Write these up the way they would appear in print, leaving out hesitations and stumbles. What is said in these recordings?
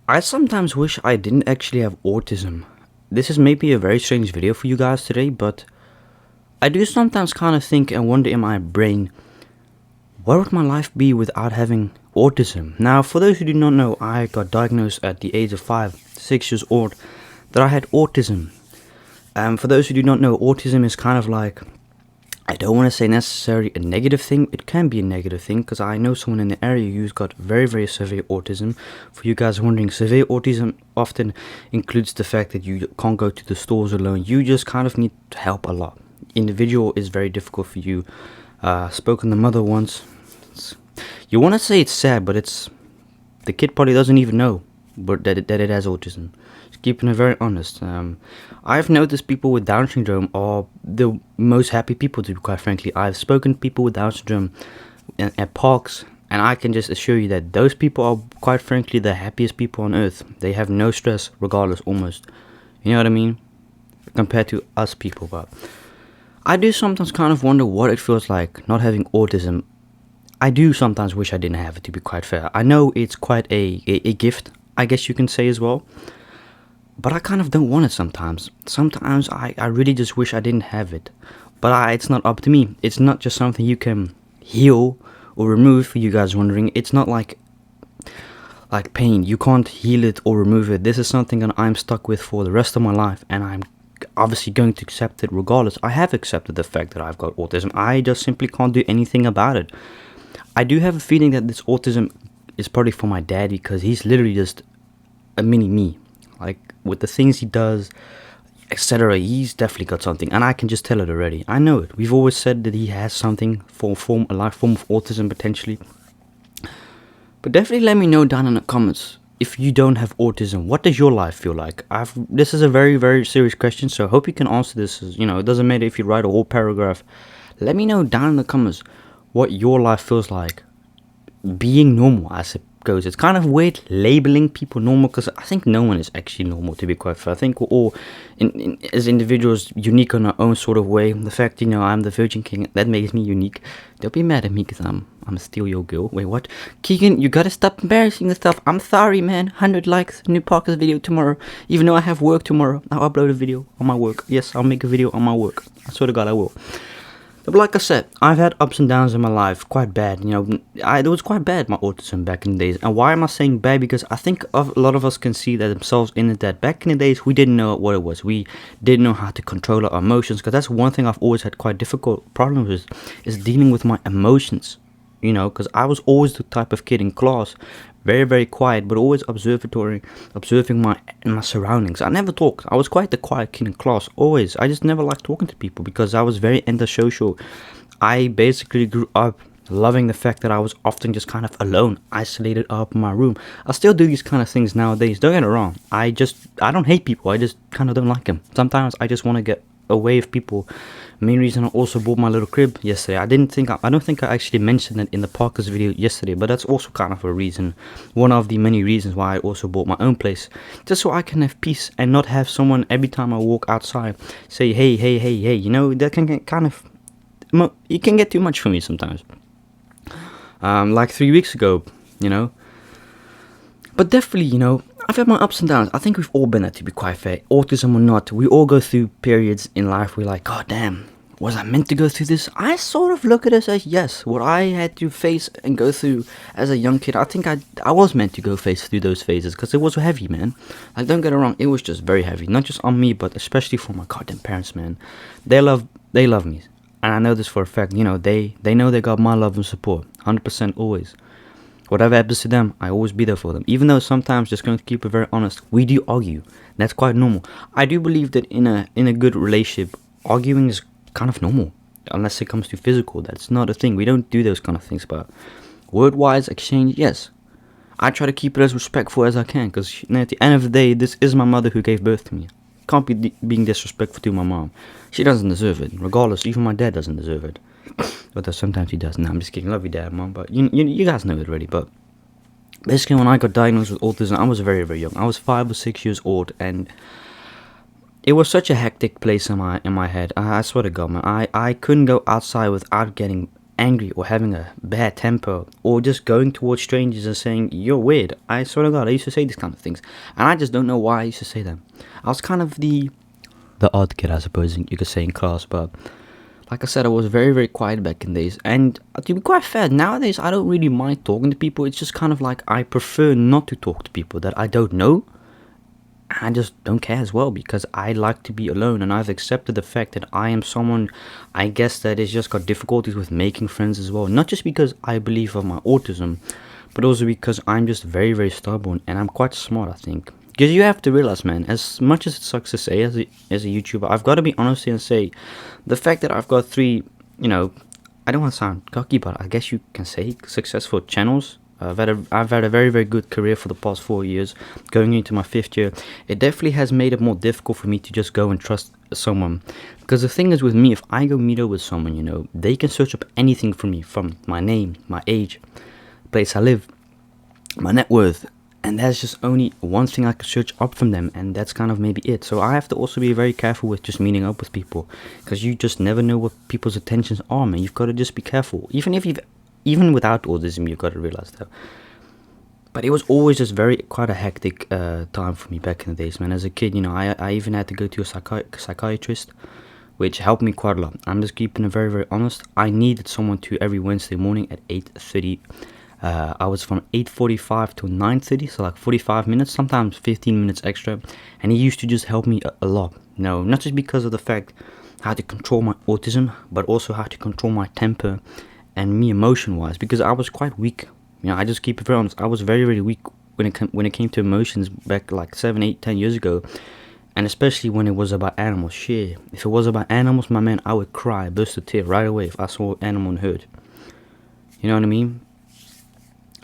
I sometimes wish I didn't actually have autism. This is maybe a very strange video for you guys today, but I do sometimes kind of think and wonder in my brain, what would my life be without having autism? Now, for those who do not know, I got diagnosed at the age of 6 years old that I had autism. For those who do not know, autism is kind of like, I don't want to say necessarily a negative thing. It can be a negative thing because I know someone in the area who's got very, very severe autism. For you guys wondering, severe autism often includes the fact that you can't go to the stores alone. You just kind of need help a lot. Individual is very difficult for you. Spoken to mother once. You want to say it's sad, but the kid probably doesn't even know that it has autism. Just keeping it very honest. I've noticed people with Down syndrome are the most happy people, to be quite frankly. I've spoken to people with Down syndrome at parks, and I can just assure you that those people are, quite frankly, the happiest people on earth. They have no stress regardless, almost. You know what I mean? Compared to us people. But I do sometimes kind of wonder what it feels like not having autism. I do sometimes wish I didn't have it, to be quite fair. I know it's quite a gift, I guess you can say as well. But I kind of don't want it sometimes. Sometimes I really just wish I didn't have it. But it's not up to me. It's not just something you can heal or remove, for you guys wondering. It's not like pain. You can't heal it or remove it. This is something that I'm stuck with for the rest of my life. And I'm obviously going to accept it regardless. I have accepted the fact that I've got autism. I just simply can't do anything about it. I do have a feeling that this autism is probably for my dad, because he's literally just a mini me. Like, with the things he does, etc., he's definitely got something, and I can just tell it already. I know it. We've always said that he has something a life form of autism potentially. But definitely let me know down in the comments, if you don't have autism, what does your life feel like? This is a very, very serious question, so I hope you can answer this. It doesn't matter if you write a whole paragraph. Let me know down in the comments what your life feels like being normal, I suppose. It's kind of weird labeling people normal, because I think no one is actually normal, to be quite fair. I think we're all, as individuals, unique in our own sort of way. The fact, I'm the Virgin King, that makes me unique. They'll be mad at me because I'm still your girl. Wait, what? Keegan, you gotta stop embarrassing yourself. I'm sorry, man. 100 likes, new podcast video tomorrow. Even though I have work tomorrow, I'll upload a video on my work. Yes, I'll make a video on my work. I swear to God, I will. But like I said, I've had ups and downs in my life, quite bad. It was quite bad, my autism back in the days. And why am I saying bad? Because I think a lot of us can see that themselves in it, that back in the days, we didn't know what it was. We didn't know how to control our emotions, because that's one thing I've always had quite difficult problems with, is dealing with my emotions. Because I was always the type of kid in class, very, very quiet, but always observing my surroundings. I never talked. I was quite the quiet kid in class, always. I just never liked talking to people because I was very antisocial. I basically grew up loving the fact that I was often just kind of alone, isolated up in my room. I still do these kind of things nowadays, don't get it wrong. I don't hate people, I just kind of don't like them. Sometimes I just want to get away from people. Main reason I also bought my little crib yesterday. I don't think I actually mentioned it in the podcast video yesterday, but that's also kind of a reason, one of the many reasons why I also bought my own place, just so I can have peace and not have someone every time I walk outside say hey. That can get kind of, it can get too much for me sometimes. Like 3 weeks ago, but definitely, I've had my ups and downs. I think we've all been there, to be quite fair. Autism or not, we all go through periods in life where we're like, God damn, was I meant to go through this? I sort of look at it as, yes, what I had to face and go through as a young kid, I think I was meant to go face through those phases, because it was heavy, man. Like, don't get it wrong, it was just very heavy. Not just on me, but especially for my goddamn parents, man. They love me. And I know this for a fact, they know they got my love and support, 100% always. Whatever happens to them, I always be there for them. Even though sometimes, just going to keep it very honest, we do argue. That's quite normal. I do believe that in a good relationship, arguing is kind of normal. Unless it comes to physical, that's not a thing. We don't do those kind of things. But word-wise, exchange, yes. I try to keep it as respectful as I can, because at the end of the day, this is my mother who gave birth to me. Can't be being disrespectful to my mom. She doesn't deserve it. Regardless, even my dad doesn't deserve it. Although sometimes he does. No, I'm just kidding. Love you, dad, mom. But you guys know it already. But basically, when I got diagnosed with autism, I was very, very young. I was 5 or 6 years old, and it was such a hectic place in my head. I swear to God, man. I couldn't go outside without getting angry or having a bad temper or just going towards strangers and saying you're weird. I swear to God, I used to say these kind of things, and I just don't know why I used to say them. I was kind of the odd kid, I suppose you could say, in class, but like I said, I was very, very quiet back in days. And to be quite fair, nowadays I don't really mind talking to people. It's just kind of like I prefer not to talk to people that I don't know. I just don't care as well, because I like to be alone, and I've accepted the fact that I am someone, I guess, that has just got difficulties with making friends as well. Not just because I believe of my autism, but also because I'm just very, very stubborn, and I'm quite smart, I think. Because you have to realize, man, as much as it sucks to say as a YouTuber, I've got to be honest here and say, the fact that I've got three, I don't want to sound cocky, but I guess you can say successful channels. I've had a very, very good career for the past 4 years, going into my 5th year. It definitely has made it more difficult for me to just go and trust someone. Because the thing is with me, if I go meet up with someone, they can search up anything from me, from my name, my age, place I live, my net worth. And there's just only one thing I can search up from them, and that's kind of maybe it. So I have to also be very careful with just meeting up with people, because you just never know what people's intentions are, man. You've got to just be careful. Even without autism, you've got to realize that. But it was always just quite a hectic time for me back in the days, man. As a kid, I even had to go to a psychiatrist, which helped me quite a lot. I'm just keeping it very, very honest. I needed someone to every Wednesday morning at 8:30. I was from 8:45 to 9:30, so like 45 minutes, sometimes 15 minutes extra. And he used to just help me a lot. Not just because of the fact how to control my autism, but also how to control my temper and me emotion-wise, because I was quite weak. I just keep it very honest. I was very, very weak when it came to emotions back like 7, 8, 10 years ago, and especially when it was about animals. Shit, if it was about animals, my man, I would cry, burst a tear right away if I saw an animal and hurt. You know what I mean?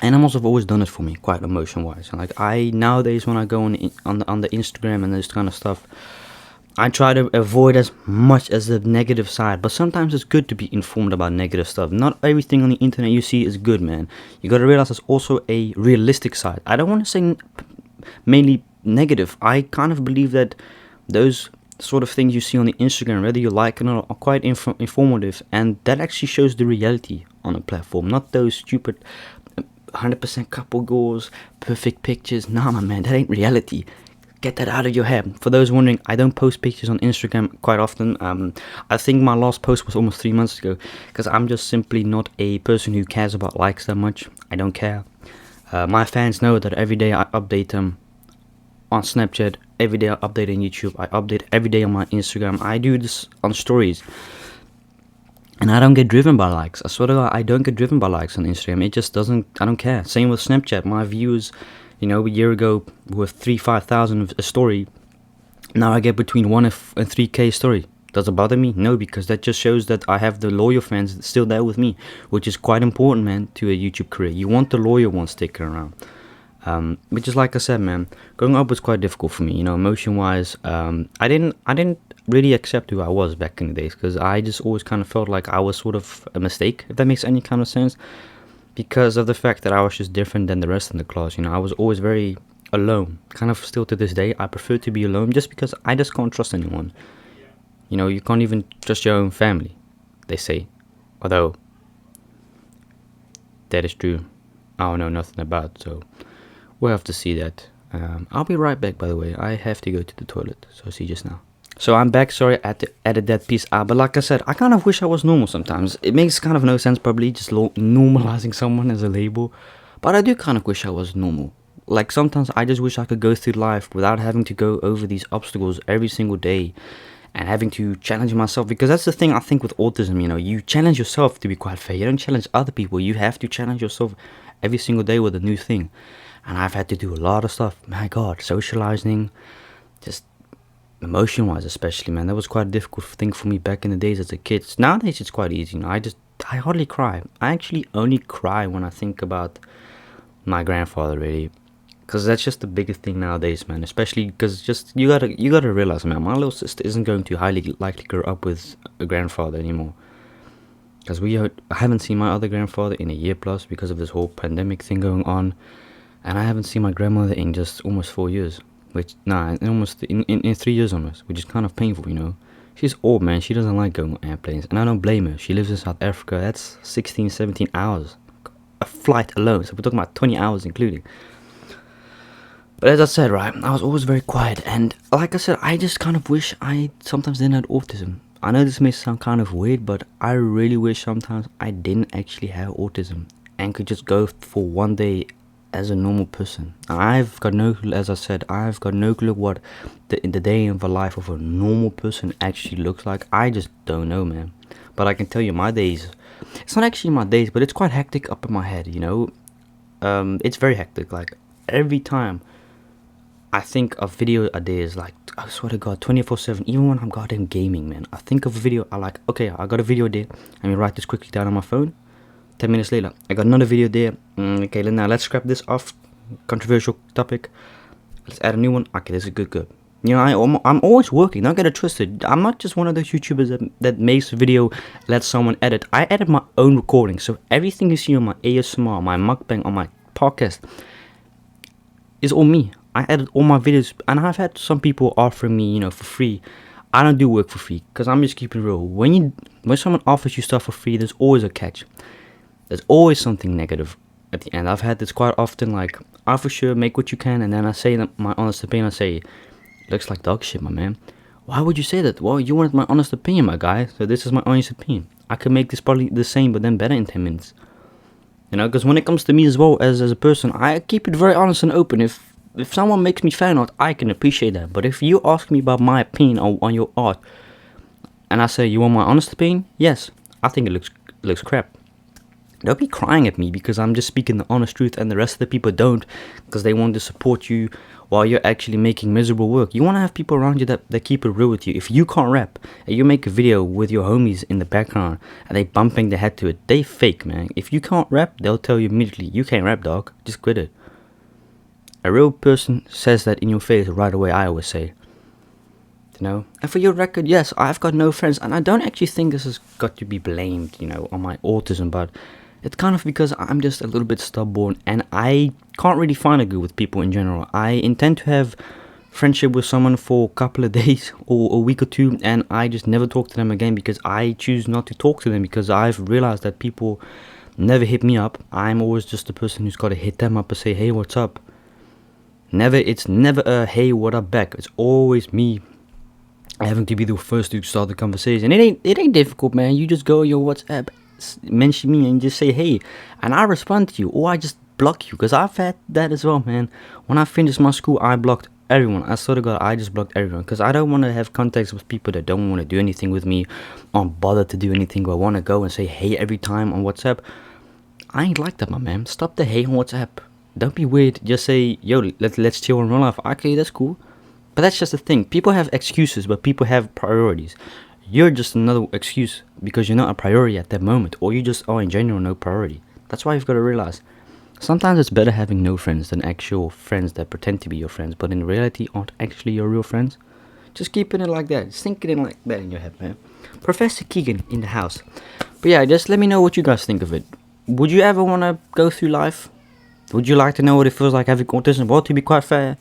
Animals have always done it for me, quite emotion-wise. Like nowadays, when I go on the Instagram and this kind of stuff, I try to avoid as much as the negative side, but sometimes it's good to be informed about negative stuff. Not everything on the internet you see is good, man. You gotta realize there's also a realistic side. I don't want to say mainly negative. I kind of believe that those sort of things you see on the Instagram, whether you like it or not, are quite informative, and that actually shows the reality on a platform, not those stupid 100% couple goals, perfect pictures. Nah, my man, that ain't reality. Get that out of your head. For those wondering, I don't post pictures on Instagram quite often. I think my last post was almost 3 months ago, because I'm just simply not a person who cares about likes that much. I don't care. My fans know that every day I update them on Snapchat, every day I update on YouTube, I update every day on my Instagram. I do this on stories, and I don't get driven by likes. I swear to God, I don't get driven by likes on Instagram. It just doesn't, I don't care. Same with Snapchat. My views, a year ago with 5,000 of a story, now I get between 1 and 3k story. Does it bother me? No, because that just shows that I have the loyal fans still there with me, which is quite important, man, to a YouTube career. You want the loyal ones sticking around. But just like I said, man, growing up was quite difficult for me, emotion-wise. I didn't really accept who I was back in the days, because I just always kind of felt like I was sort of a mistake, if that makes any kind of sense, because of the fact that I was just different than the rest in the class. I was always very alone, kind of still to this day. I prefer to be alone, just because I just can't trust anyone. You can't even trust your own family, they say, although that is true. I don't know nothing about, so we'll have to see that. I'll be right back, by the way. I have to go to the toilet, so see you just now. So I'm back. Sorry, I had to edit that piece out, but like I said, I kind of wish I was normal sometimes. It makes kind of no sense, probably, just normalizing someone as a label, but I do kind of wish I was normal. Like, sometimes I just wish I could go through life without having to go over these obstacles every single day and having to challenge myself, because that's the thing I think with autism. You challenge yourself, to be quite fair. You don't challenge other people. You have to challenge yourself every single day with a new thing. And I've had to do a lot of stuff. My God, socializing, just emotion-wise especially, man. That was quite a difficult thing for me back in the days as a kid. Nowadays it's quite easy. I hardly cry. I actually only cry when I think about my grandfather, really, because that's just the biggest thing nowadays, man. Especially because just you gotta realize, man, my little sister isn't going to highly likely grow up with a grandfather anymore, because I haven't seen my other grandfather in a year plus because of this whole pandemic thing going on, and I haven't seen my grandmother in just almost 4 years. which, nah, in 3 years almost, which is kind of painful, you know. She's old, man. She doesn't like going on airplanes, and I don't blame her. She lives in South Africa. That's 16, 17 hours. A flight alone, so we're talking about 20 hours including. But as I said, right, I was always very quiet, and like I said, I just kind of wish I sometimes didn't have autism. I know this may sound kind of weird, but I really wish sometimes I didn't actually have autism and could just go for one day as a normal person. I've got no clue, as I said, I've got no clue what the day in the life of a normal person actually looks like. I just don't know, man. But I can tell you my days, it's not actually my days, but it's quite hectic up in my head, you know. It's very hectic. Like every time I think of video ideas, like I swear to God, 24/7. Even when I'm goddamn gaming, man, I think of a video. I like, okay, I got a video idea. Let me write this quickly down on my phone. 10 minutes later, I got another video there. Okay, now let's scrap this off. Controversial topic. Let's add a new one. Okay, this is good. You know, I'm always working. Don't get it twisted. I'm not just one of those YouTubers that makes a video, lets someone edit. I edit my own recording. So everything you see on my ASMR, my mukbang, on my podcast is all me. I edit all my videos, and I've had some people offering me, you know, for free. I don't do work for free, because I'm just keeping it real. When someone offers you stuff for free, there's always a catch. There's always something negative at the end. I've had this quite often, like, I for sure make what you can, and then I say my honest opinion. I say, looks like dog shit, my man. Why would you say that? Well, you wanted my honest opinion, my guy, so this is my honest opinion. I could make this probably the same, but then better in 10 minutes. You know, because when it comes to me as well, as a person, I keep it very honest and open. If someone makes me fan art, I can appreciate that. But if you ask me about my opinion on your art, and I say, you want my honest opinion? Yes, I think it looks crap. Don't be crying at me because I'm just speaking the honest truth and the rest of the people don't, because they want to support you while you're actually making miserable work. You want to have people around you that keep it real with you. If you can't rap and you make a video with your homies in the background and they bumping their head to it, they fake, man. If you can't rap, they'll tell you immediately, you can't rap, dog. Just quit it. A real person says that in your face right away, I always say. You know, and for your record, yes, I've got no friends, and I don't actually think this has got to be blamed, you know, on my autism, but it's kind of because I'm just a little bit stubborn, and I can't really find a good with people in general. I intend to have friendship with someone for a couple of days or a week or two, and I just never talk to them again because I choose not to talk to them, because I've realized that people never hit me up. I'm always just the person who's got to hit them up and say, hey, what's up? It's never a hey, what up back. It's always me having to be the first to start the conversation. It ain't difficult, man. You just go on your WhatsApp, mention me, and just say hey, and I respond to you, or I just block you, because I've had that as well, man. When I finished my school, I blocked everyone. I swear to God, I just blocked everyone, because I don't want to have contacts with people that don't want to do anything with me, aren't bothered to do anything, but want to go and say hey every time on WhatsApp. I ain't like that, my man. Stop the hey on WhatsApp. Don't be weird. Just say, yo, let's chill in real life. Okay, that's cool. But that's just the thing. People have excuses, but people have priorities. You're just another excuse because you're not a priority at that moment, or you just are in general no priority. That's why you've got to realize sometimes it's better having no friends than actual friends that pretend to be your friends, but in reality aren't actually your real friends. Just keeping it like that. Just think it in like that in your head, man. Professor Keegan in the house. But yeah, just let me know what you guys think of it. Would you ever want to go through life? Would you like to know what it feels like having autism? Well, to be quite fair,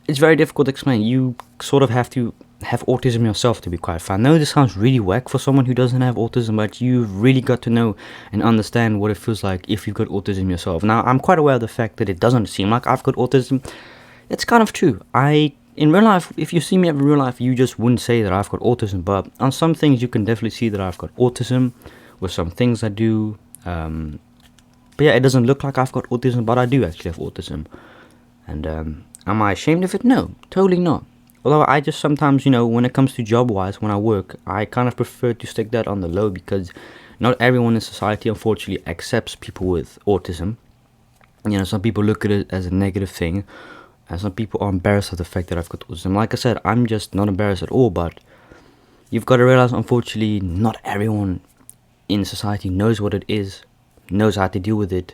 it's very difficult to explain. You sort of have to have autism yourself to be quite fair. I know this sounds really whack for someone who doesn't have autism, but you've really got to know and understand what it feels like if you've got autism yourself. Now, I'm quite aware of the fact that it doesn't seem like I've got autism. It's kind of true. In real life, if you see me in real life, you just wouldn't say that I've got autism, but on some things you can definitely see that I've got autism with some things I do. But yeah, it doesn't look like I've got autism, but I do actually have autism. And am I ashamed of it? No, totally not. Although I just sometimes, you know, when it comes to job-wise, when I work, I kind of prefer to stick that on the low, because not everyone in society, unfortunately, accepts people with autism. You know, some people look at it as a negative thing, and some people are embarrassed of the fact that I've got autism. Like I said, I'm just not embarrassed at all, but you've got to realize, unfortunately, not everyone in society knows what it is, knows how to deal with it,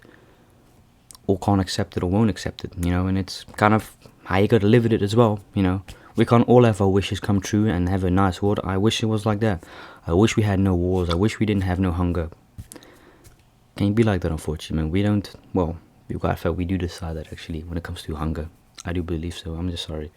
or can't accept it or won't accept it, you know, and it's kind of how you gotta live with it as well, you know. We can't all have our wishes come true and have a nice world. I wish it was like that. I wish we had no wars. I wish we didn't have no hunger. Can't be like that, unfortunately, man. We don't, well, we do decide that actually when it comes to hunger. I do believe so. I'm just sorry.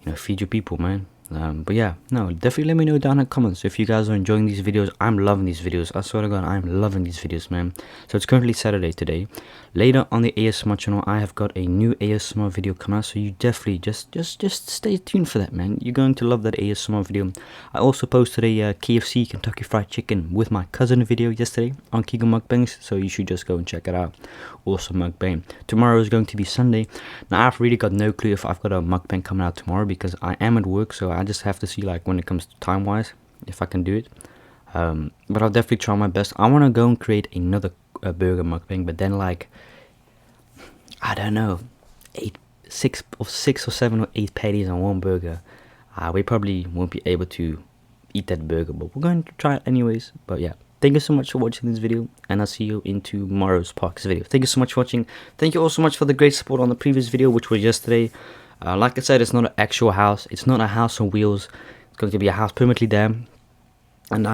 You know, feed your people, man. But yeah, no, definitely let me know down in the comments if you guys are enjoying these videos. I'm loving these videos. I swear to God, I'm loving these videos, man. So it's currently Saturday today. Later on the ASMR channel, I have got a new ASMR video come out. So you definitely just stay tuned for that, man. You're going to love that ASMR video. I also posted a KFC Kentucky Fried Chicken with my cousin video yesterday on Kigo Mukbangs. So you should just go and check it out. Awesome mukbang. Tomorrow is going to be Sunday. Now I've really got no clue if I've got a mukbang coming out tomorrow because I am at work, so I just have to see like when it comes to time wise if I can do it. But I'll definitely try my best. I want to go and create another burger mukbang, but then like I don't know, six or 7 or 8 patties on one burger. We probably won't be able to eat that burger, but we're going to try it anyways. But yeah, thank you so much for watching this video, and I'll see you in tomorrow's podcast video. Thank you so much for watching. Thank you all so much for the great support on the previous video, which was yesterday. Like I said, it's not an actual house. It's not a house on wheels. It's going to be a house permanently there.